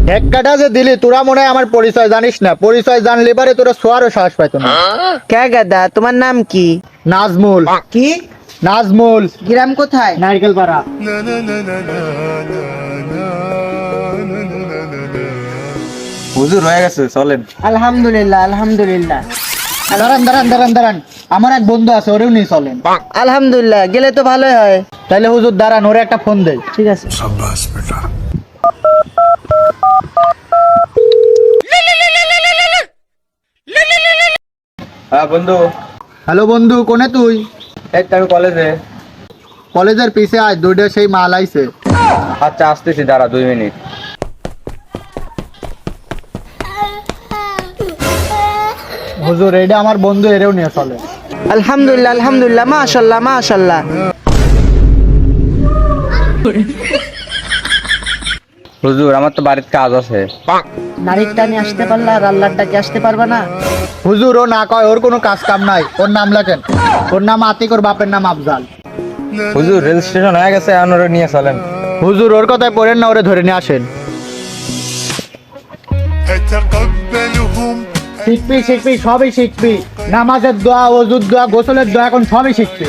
ঢেক্কাটা যে দিলি তোরা মনে হয় আমার পরিচয় জানিস না, পরিচয় জানলে পারে তোরা শোয়ারও সাহস পাইতো না। কে গাদা, তোমার নাম কি? নাজমুল। কি? নাজমুল। গ্রাম কোথায়? নারকেল পাড়া। হুজুর হয়ে গেছে, চলেন। আলহামদুলিল্লাহ আলহামদুলিল্লাহ। দাঁড়ান দাঁড়ান দাঁড়ান দাঁড়ান, আমার এক বন্ধু আছে, ওরেও নিয়ে চলেন। আলহামদুলিল্লাহ, গেলে তো ভালোই হয়। তাইলে হুজুর দাঁড়ান, ওরে একটা ফোন দেই। ঠিক আছে। হ্যাঁ বন্ধু। হ্যালো বন্ধু, কোনে তুই? এই তো আমি কলেজে। কলেজের পিছে আয়, দুইটা সেই মাল আইছে। আচ্ছা আসতেছি, দাঁড়া 2 মিনিট। হুজুর এইটা আমার বন্ধু, এরেও নিয়ে চলে। আলহামদুলিল্লাহ আলহামদুলিল্লাহ, মাশাআল্লাহ মাশাআল্লাহ। হুজুর আমার তো বাড়িতে কাজ আছে। নারীর টানে আসতে পারলা আর আল্লাহর ডাকে আসতে পারবা না? হুজুর ও না কয়, ওর কোনো কাজ কাম নাই। ওর নাম লেখেন। ওর নাম আতিক, ওর বাপের নাম আফজাল। হুজুর রেজিস্ট্রেশন হয়ে গেছে, ওরে নিয়ে চলেন। হুজুর ওর কথায় পড়েন না, ওরে ধরে নিয়ে আসেন। أتقبلهم শিখবি শিখবি, সবই শিখবি। নামাজের দোয়া, ওজুর দোয়া, গোসলের দোয়া, এখন সবই শিখবি।